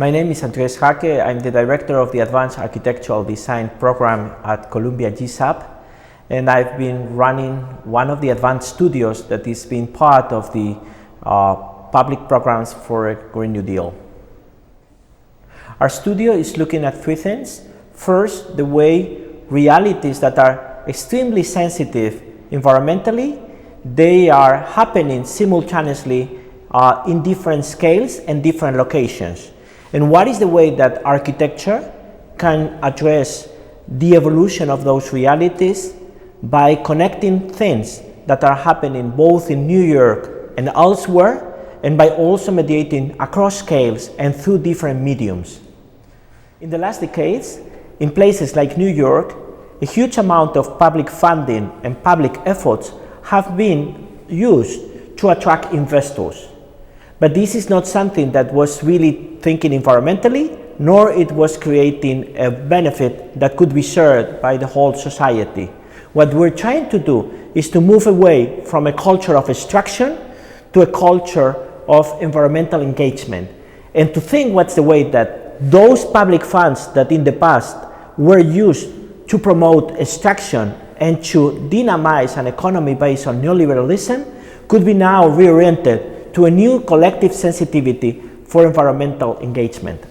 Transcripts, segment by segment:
My name is Andres Jaque. I'm the director of the Advanced Architectural Design program at Columbia GSAPP, and I've been running one of the advanced studios that is being part of the public programs for a Green New Deal. Our studio is looking at three things. First, the way realities that are extremely sensitive environmentally, they are happening simultaneously in different scales and different locations. And what is the way that architecture can address the evolution of those realities by connecting things that are happening both in New York and elsewhere, and by also mediating across scales and through different mediums. In the last decades, in places like New York, a huge amount of public funding and public efforts have been used to attract investors. But this is not something that was really thinking environmentally, nor it was creating a benefit that could be shared by the whole society. What we're trying to do is to move away from a culture of extraction to a culture of environmental engagement, and to think what's the way that those public funds that in the past were used to promote extraction and to dynamize an economy based on neoliberalism could be now reoriented to a new collective sensitivity for environmental engagement.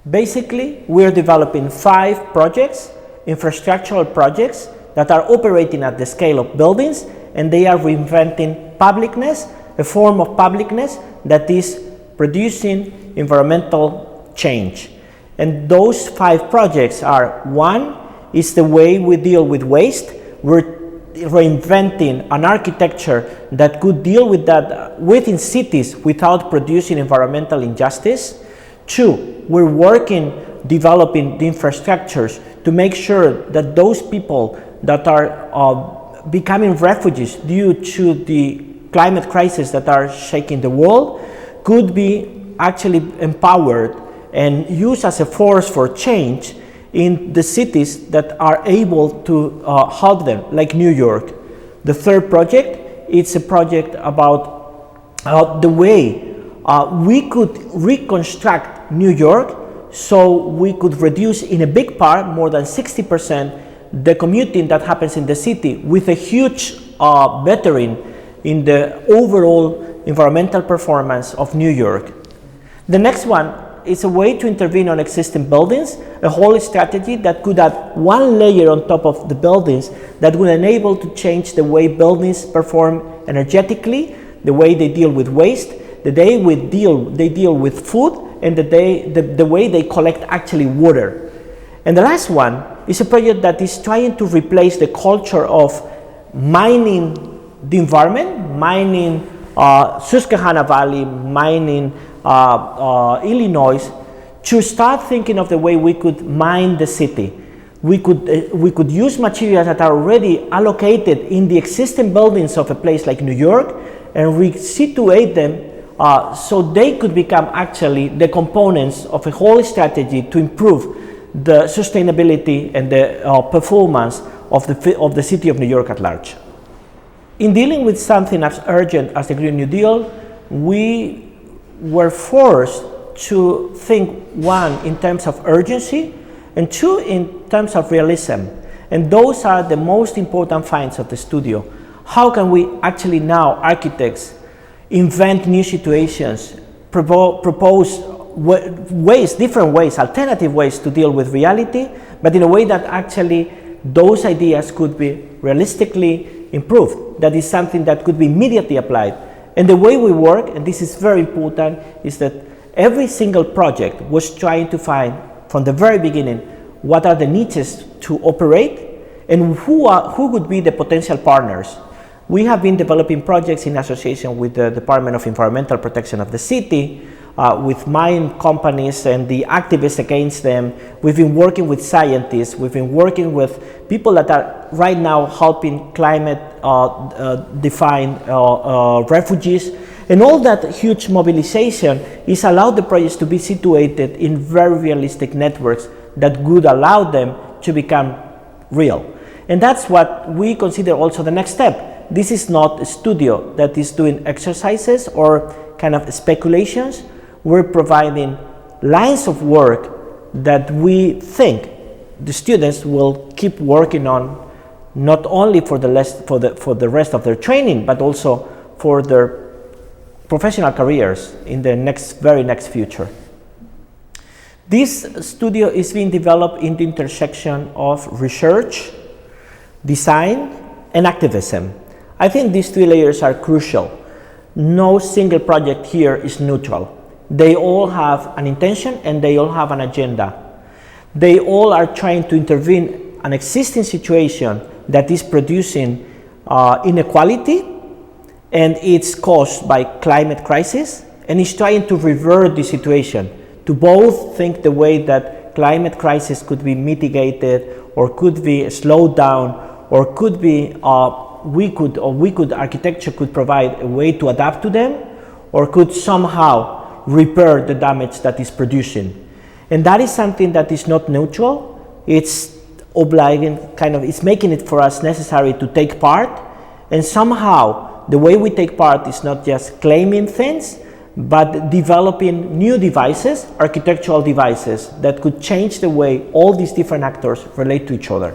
Basically, we're developing 5 projects, infrastructural projects, that are operating at the scale of buildings, and they are reinventing publicness, a form of publicness that is producing environmental change. And those 5 projects are: one is the way we deal with waste. We're reinventing an architecture that could deal with that within cities without producing environmental injustice. 2, we're working, developing the infrastructures to make sure that those people that are becoming refugees due to the climate crisis that are shaking the world could be actually empowered and used as a force for change in the cities that are able to help them, like New York. The third project, it's a project about the way we could reconstruct New York so we could reduce in a big part, more than 60%, the commuting that happens in the city, with a huge bettering in the overall environmental performance of New York. The next one is a way to intervene on existing buildings, a whole strategy that could add one layer on top of the buildings that would enable to change the way buildings perform energetically, the way they deal with waste, the way they deal with food, and the way they collect actually water. And the last one is a project that is trying to replace the culture of mining the environment, mining Susquehanna Valley, mining Illinois, to start thinking of the way we could mine the city. We could use materials that are already allocated in the existing buildings of a place like New York and resituate them so they could become actually the components of a whole strategy to improve the sustainability and the performance of the city of New York at large. In dealing with something as urgent as the Green New Deal, we were forced to think, one, in terms of urgency, and 2, in terms of realism. And those are the most important finds of the studio. How can we actually now, architects, invent new situations, propose ways, different ways, alternative ways to deal with reality, but in a way that actually those ideas could be realistically improved. That is something that could be immediately applied. And the way we work, and this is very important, is that every single project was trying to find from the very beginning what are the niches to operate and who would be the potential partners. We have been developing projects in association with the Department of Environmental Protection of the city, with mine companies and the activists against them. We've been working with scientists. We've been working with people that are right now helping climate define refugees. And all that huge mobilization is allowed the projects to be situated in very realistic networks that would allow them to become real. And that's what we consider also the next step. This is not a studio that is doing exercises or kind of speculations. We're providing lines of work that we think the students will keep working on, not only for the rest of their training, but also for their professional careers in the very next future. This studio is being developed in the intersection of research, design, and activism. I think these three layers are crucial. No single project here is neutral. They all have an intention and they all have an agenda. They all are trying to intervene an existing situation that is producing inequality, and it's caused by climate crisis, and is trying to revert the situation, to both think the way that climate crisis could be mitigated or could be slowed down, or could be architecture could provide a way to adapt to them, or could somehow repair the damage that is producing. And that is something that is not neutral. It's obliging, it's making it for us necessary to take part, and somehow the way we take part is not just claiming things, but developing new devices, architectural devices, that could change the way all these different actors relate to each other.